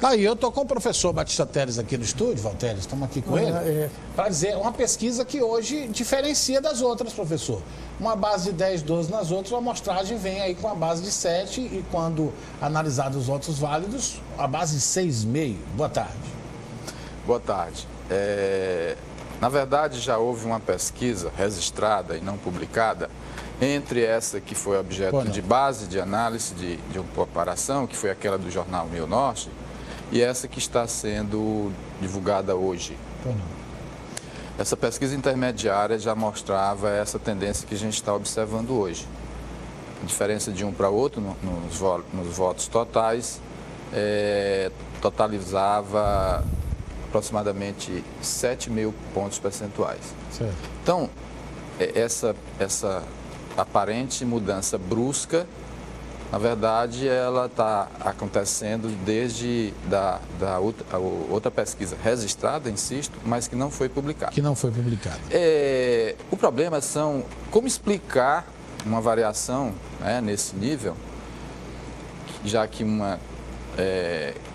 Aí eu estou com o professor Batista Teres aqui no estúdio, Valteres, estamos aqui com ele, para dizer uma pesquisa que hoje diferencia das outras, professor. Uma base de 10, 12 nas outras, a amostragem vem aí com a base de 7 e quando analisados os votos válidos, a base de 6,5. Boa tarde. Boa tarde. Na verdade, já houve uma pesquisa registrada e não publicada entre essa que foi objeto de base de análise de uma comparação, que foi aquela do jornal Meio Norte, e essa que está sendo divulgada hoje. Essa pesquisa intermediária já mostrava essa tendência que a gente está observando hoje. A diferença de um para outro nos votos totais totalizava aproximadamente 7.000 pontos percentuais. Certo. Então, essa aparente mudança brusca, na verdade, ela está acontecendo desde outra pesquisa registrada, insisto, mas que não foi publicada. Que não foi publicada. O problema são como explicar uma variação, né, nesse nível, já que uma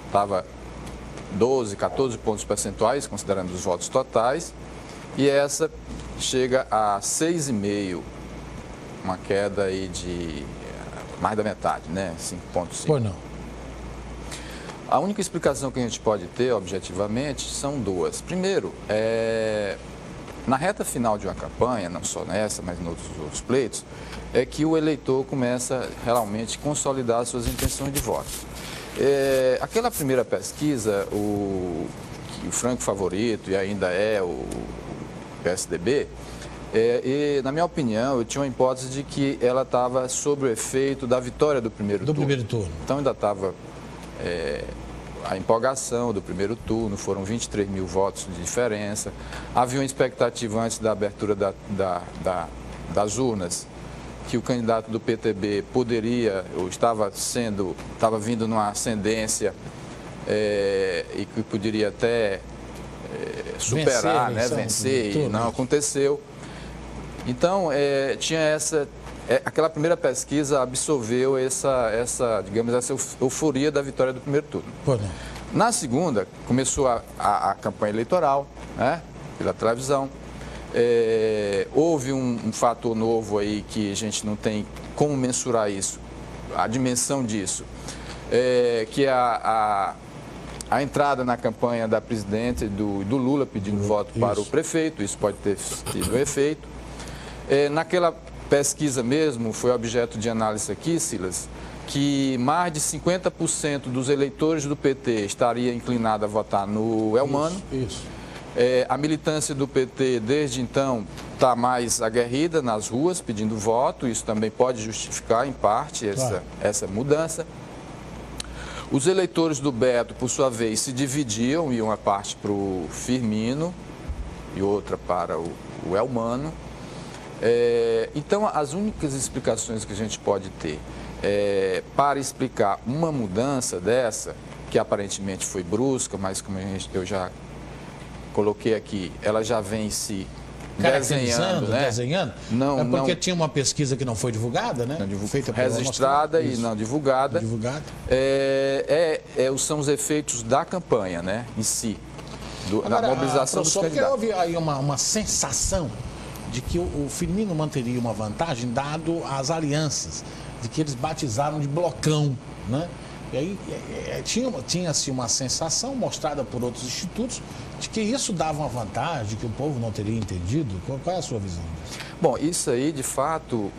estava 12, 14 pontos percentuais, considerando os votos totais, e essa chega a 6,5, uma queda aí de mais da metade, né? 5,5. Pois não. A única explicação que a gente pode ter, objetivamente, são duas. Primeiro, na reta final de uma campanha, não só nessa, mas em outros pleitos, é que o eleitor começa realmente a consolidar suas intenções de voto. Aquela primeira pesquisa, o franco favorito, e ainda é o PSDB, e, na minha opinião, eu tinha uma hipótese de que ela estava sob o efeito da vitória do primeiro turno. Então, ainda estava a empolgação do primeiro turno, foram 23 mil votos de diferença. Havia uma expectativa antes da abertura das urnas, que o candidato do PTB poderia, ou estava vindo numa ascendência e que poderia até superar, vencer, e não aconteceu. Então, tinha aquela primeira pesquisa absorveu essa euforia da vitória do primeiro turno. Na segunda, começou a campanha eleitoral, né, pela televisão. Houve um fator novo aí que a gente não tem como mensurar isso, a dimensão disso, que é a entrada na campanha da presidente do Lula pedindo voto para o prefeito. Isso pode ter tido um efeito. Naquela pesquisa mesmo, foi objeto de análise aqui, Silas, que mais de 50% dos eleitores do PT estaria inclinado a votar no Elmano. Isso. A militância do PT, desde então, está mais aguerrida nas ruas, pedindo voto. Isso também pode justificar, em parte, essa mudança. Os eleitores do Beto, por sua vez, se dividiam, e uma parte para o Firmino e outra para o Elmano. Então, as únicas explicações que a gente pode ter para explicar uma mudança dessa, que aparentemente foi brusca, mas como eu já coloquei aqui, ela já vem se desenhando, né? Não, porque tinha uma pesquisa que não foi divulgada, né? Feita registrada e não divulgada. São os efeitos da campanha, né, em si, da mobilização dos candidatos. Porque houve aí uma sensação de que o Firmino manteria uma vantagem dado as alianças, de que eles batizaram de blocão, né? E aí tinha-se uma sensação mostrada por outros institutos de que isso dava uma vantagem, que o povo não teria entendido. Qual é a sua visão disso? Bom, isso aí, de fato,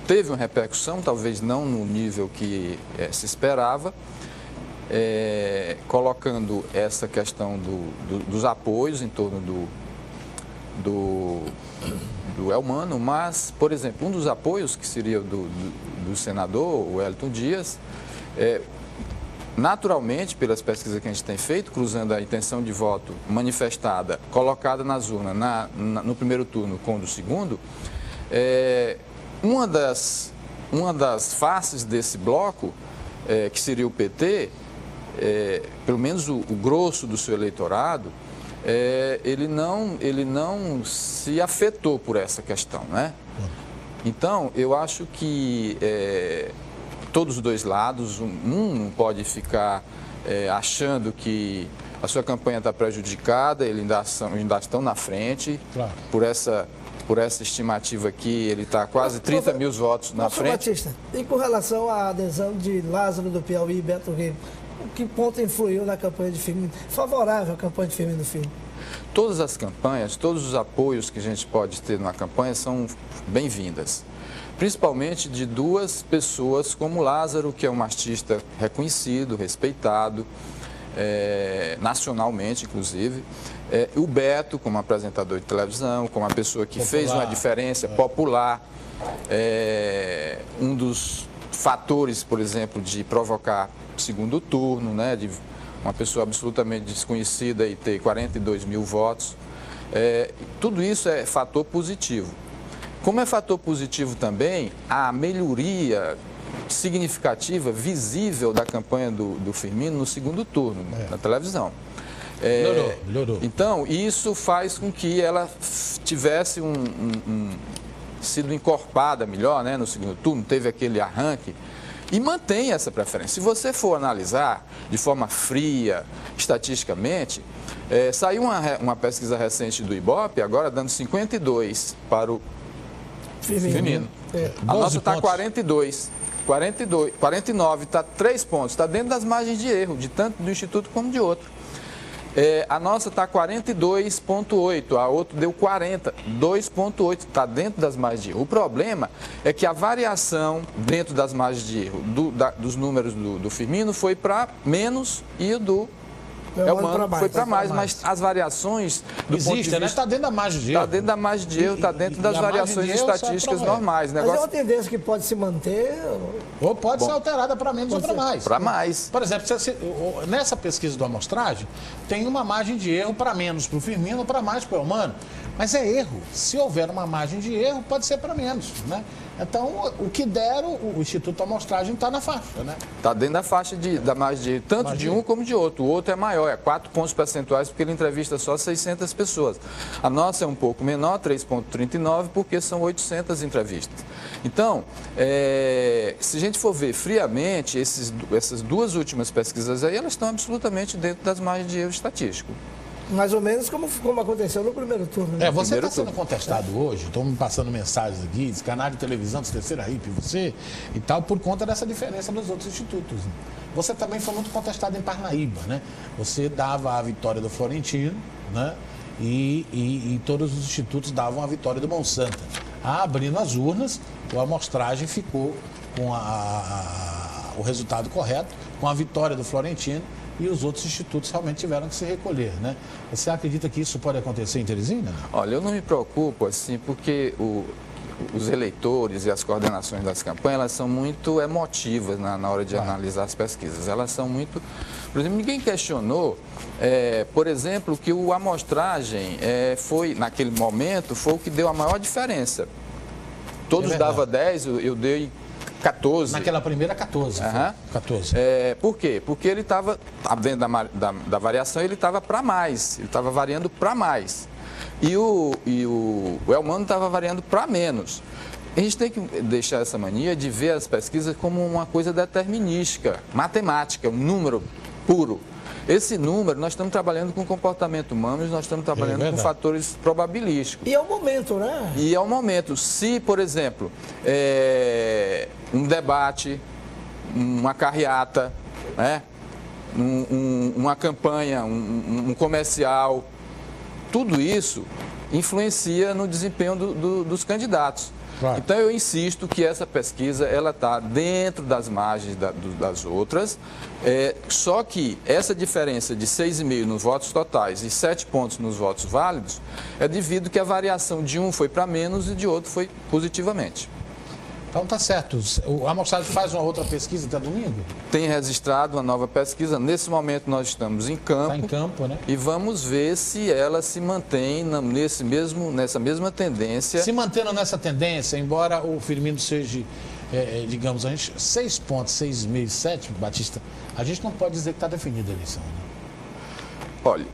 teve uma repercussão, talvez não no nível que se esperava, colocando essa questão dos apoios em torno do Elmano, mas, por exemplo, um dos apoios, que seria do senador, o Wellington Dias, naturalmente, pelas pesquisas que a gente tem feito, cruzando a intenção de voto manifestada, colocada nas urnas no primeiro turno com o do segundo, uma das faces desse bloco, que seria o PT, pelo menos o grosso do seu eleitorado, ele não se afetou por essa questão, né? Então, eu acho que todos os dois lados. Um não pode ficar achando que a sua campanha está prejudicada, eles ainda estão na frente. Claro. Por essa estimativa aqui, ele está quase 30 mil votos na frente. Batista, e com relação à adesão de Lázaro do Piauí e Beto Ribas, que ponto influiu na campanha de Firmino, favorável à campanha de Firmino Filho? Todas as campanhas, todos os apoios que a gente pode ter numa campanha são bem-vindas. Principalmente de duas pessoas como Lázaro, que é um artista reconhecido, respeitado, nacionalmente, inclusive. O Beto, como apresentador de televisão, como uma pessoa que fez uma diferença popular. Um dos fatores, por exemplo, de provocar segundo turno, né, de uma pessoa absolutamente desconhecida e ter 42 mil votos. Tudo isso é fator positivo. Como é fator positivo também a melhoria significativa, visível da campanha do Firmino no segundo turno, na televisão. Melhorou. Então, isso faz com que ela tivesse sido encorpada melhor, né, no segundo turno, teve aquele arranque e mantém essa preferência. Se você for analisar de forma fria, estatisticamente, saiu uma pesquisa recente do Ibope, agora dando 52 para o Firmino. A nossa está 42. 49, está 3 pontos, está dentro das margens de erro, de tanto do Instituto como de outro. A nossa está 42,8, a outra deu 40, 2,8, está dentro das margens de erro. O problema é que a variação dentro das margens de erro dos números do Firmino foi para menos e o do Elmano foi para mais, mas as variações do ponto de vista... né? Está dentro da margem de erro. Está dentro da margem de erro, está dentro das variações estatísticas normais. Mas é uma tendência que pode se manter... Ou pode ser alterada para menos ou para mais. Para mais. Por exemplo, nessa pesquisa do amostragem, tem uma margem de erro para menos para o Firmino, para mais para o Elmano. Mas é erro. Se houver uma margem de erro, pode ser para menos, né? Então, o que der, o Instituto Amostragem está na faixa, né? Está dentro da faixa da margem de erro, tanto de um como de outro. O outro é maior, é 4 pontos percentuais, porque ele entrevista só 600 pessoas. A nossa é um pouco menor, 3,39, porque são 800 entrevistas. Então, se a gente for ver friamente, essas duas últimas pesquisas aí, elas estão absolutamente dentro das margens de erro estatístico. Mais ou menos como aconteceu no primeiro turno. Né? Você está sendo contestado hoje, estão me passando mensagens aqui, dos canais de televisão, dos Terceira RIP, você e tal, por conta dessa diferença dos outros institutos. Né? Você também foi muito contestado em Parnaíba, né? Você dava a vitória do Florentino, né? E todos os institutos davam a vitória do Monsanto. Abrindo as urnas, a amostragem ficou com o resultado correto, com a vitória do Florentino, e os outros institutos realmente tiveram que se recolher, né? Você acredita que isso pode acontecer em Teresina? Olha, eu não me preocupo, assim, porque os eleitores e as coordenações das campanhas, elas são muito emotivas na hora de analisar as pesquisas. Elas são muito... Por exemplo, ninguém questionou, por exemplo, que a amostragem foi, naquele momento, foi o que deu a maior diferença. Todos davam 10, eu dei 14. Naquela primeira, 14. 14. Por quê? Porque ele estava, dentro da variação, ele estava para mais. Ele estava variando para mais. E o Elmano estava variando para menos. A gente tem que deixar essa mania de ver as pesquisas como uma coisa determinística, matemática, um número puro. Esse número, nós estamos trabalhando com comportamento humano, nós estamos trabalhando com fatores probabilísticos. E é o momento, né? E é o momento. Se, por exemplo, um debate, uma carreata, né? Uma campanha, um comercial, tudo isso influencia no desempenho dos candidatos. Claro. Então, eu insisto que essa pesquisa ela está dentro das margens das outras, só que essa diferença de 6,5 nos votos totais e 7 pontos nos votos válidos é devido que a variação de um foi para menos e de outro foi positivamente. Então tá certo. A amostragem faz uma outra pesquisa até domingo? Tem registrado uma nova pesquisa. Nesse momento nós estamos em campo. Está em campo, né? E vamos ver se ela se mantém nessa mesma tendência. Se mantendo nessa tendência, embora o Firmino seja, digamos, 6 pontos, 6,5, 7, Batista, a gente não pode dizer que está definida a eleição, né? Olha,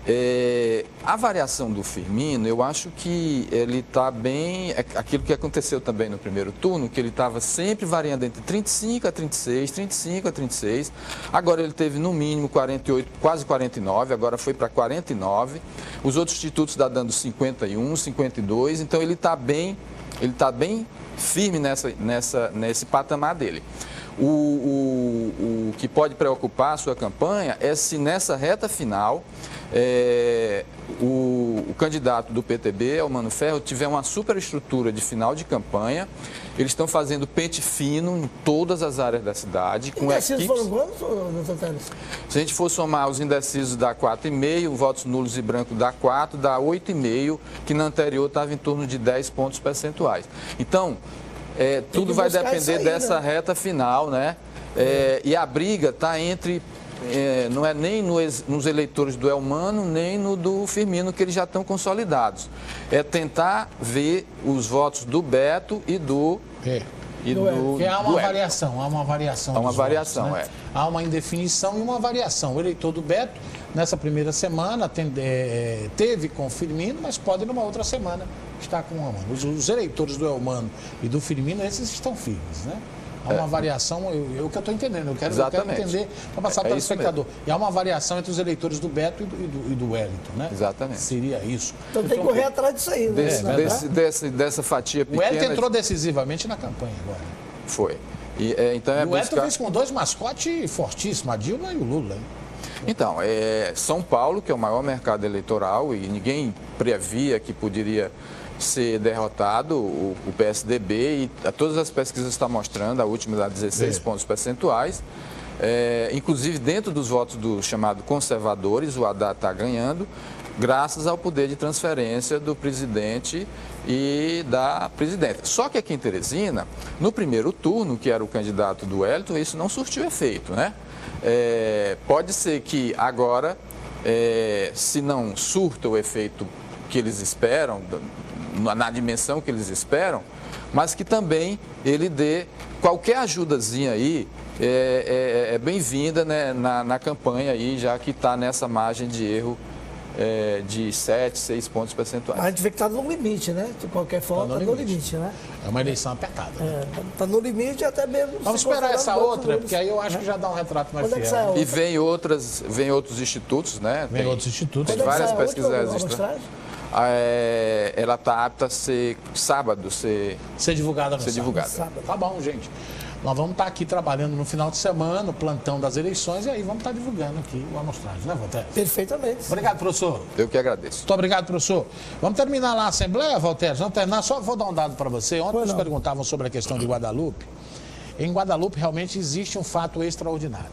a variação do Firmino, eu acho que ele está bem... Aquilo que aconteceu também no primeiro turno, que ele estava sempre variando entre 35 a 36, 35 a 36. Agora ele teve no mínimo 48, quase 49, agora foi para 49. Os outros institutos estão dando 51, 52, então ele está bem firme nesse patamar dele. O que pode preocupar a sua campanha é se nessa reta final o candidato do PTB, Elmano Ferro, tiver uma superestrutura de final de campanha. Eles estão fazendo pente fino em todas as áreas da cidade. Com indecisos foram quantos, doutor Teles? Se a gente for somar os indecisos, dá 4,5, votos nulos e brancos dá 4, dá 8,5, que na anterior estava em torno de 10 pontos percentuais. Então, tudo vai depender dessa reta final, né? E a briga está entre, não é nem nos eleitores do Elmano, nem no do Firmino, que eles já estão consolidados. É tentar ver os votos do Beto e do... Porque há uma variação, Há uma variação, votos, né? Há uma indefinição e uma variação. O eleitor do Beto, nessa primeira semana, teve com o Firmino, mas pode numa outra semana estar com o Elmano. Os eleitores do Elmano e do Firmino, esses estão firmes, né? Há uma variação, o que eu estou entendendo, eu quero entender para passar para o espectador. E há uma variação entre os eleitores do Beto e do Wellington, né? Exatamente. Seria isso. Então tem que correr atrás disso aí, né? Dessa fatia pequena... O Wellington entrou decisivamente na campanha agora. Foi. Então o Wellington fez com dois mascotes fortíssimos, a Dilma e o Lula, hein? Então, São Paulo, que é o maior mercado eleitoral, e ninguém previa que poderia ser derrotado o PSDB, e todas as pesquisas estão mostrando, a última dá 16 pontos percentuais. Inclusive, dentro dos votos dos chamados conservadores, o Haddad está ganhando, graças ao poder de transferência do presidente e da presidenta. Só que aqui em Teresina, no primeiro turno, que era o candidato do Wellington, isso não surtiu efeito, né? Pode ser que agora, se não surta o efeito que eles esperam, na dimensão que eles esperam, mas que também ele dê qualquer ajudazinha aí, é bem-vinda, né, na campanha aí, já que está nessa margem de erro de 7, 6 pontos percentuais. A gente vê que está no limite, né? De qualquer forma, está no limite, né? É uma eleição apertada. Está no limite até mesmo... Vamos esperar essa outra, porque aí eu acho que já dá um retrato mais fiel. E vem outros institutos, né? Vem outros institutos. Tem várias pesquisas extra. Ela está apta a ser sábado, ser divulgada no sábado. Tá bom, gente. Nós vamos estar aqui trabalhando no final de semana, no plantão das eleições, e aí vamos estar divulgando aqui o amostragem, né, Valtério? Perfeitamente. Obrigado, professor. Eu que agradeço. Muito obrigado, professor. Vamos terminar lá a Assembleia, Valtério? Vamos terminar, só vou dar um dado para você. Ontem nos perguntavam sobre a questão de Guadalupe. Em Guadalupe, realmente existe um fato extraordinário.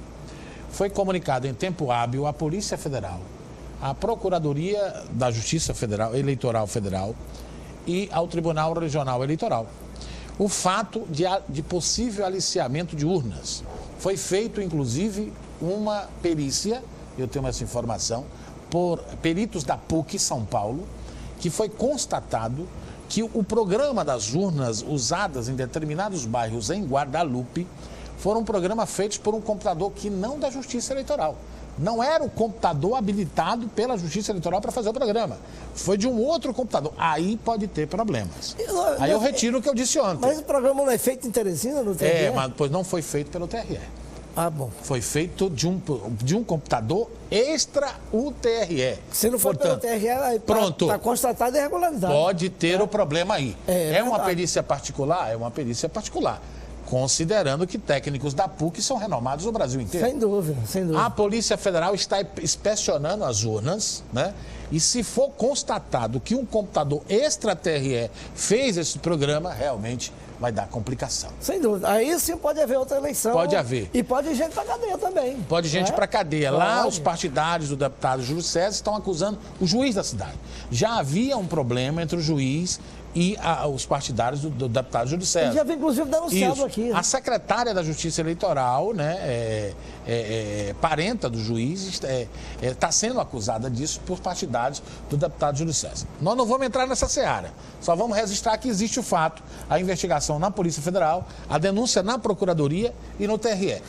Foi comunicado em tempo hábil à Polícia Federal, à Procuradoria da Justiça Federal, Eleitoral Federal e ao Tribunal Regional Eleitoral o fato de possível aliciamento de urnas. Foi feito, inclusive, uma perícia, eu tenho essa informação, por peritos da PUC São Paulo, que foi constatado que o programa das urnas usadas em determinados bairros em Guadalupe foram um programa feito por um computador que não da Justiça Eleitoral. Não era o computador habilitado pela Justiça Eleitoral para fazer o programa. Foi de um outro computador. Aí pode ter problemas. Aí eu retiro o que eu disse ontem. Mas o programa não é feito em Teresina, no TRE? Mas depois não foi feito pelo TRE. Ah, bom. Foi feito de um computador extra UTRE. Se não for pelo TRE, pronto. Está constatado irregularidade. Pode ter o problema aí. É uma perícia particular? É uma perícia particular. Considerando que técnicos da PUC são renomados no Brasil inteiro. Sem dúvida, sem dúvida. A Polícia Federal está inspecionando as urnas, né? E se for constatado que um computador extra-TRE fez esse programa, realmente vai dar complicação. Sem dúvida. Aí sim pode haver outra eleição. Pode haver. E pode ir gente para cadeia também. Pode ir gente para cadeia. Lá, os partidários do deputado Júlio César estão acusando o juiz da cidade. Já havia um problema entre o juiz e os partidários do deputado Júlio César. Ele já vem, inclusive, denunciado aqui. A secretária da Justiça Eleitoral, né, parenta do juiz, está sendo acusada disso por partidários do deputado Júlio César. Nós não vamos entrar nessa seara, só vamos registrar que existe o fato, a investigação na Polícia Federal, a denúncia na Procuradoria e no TRE.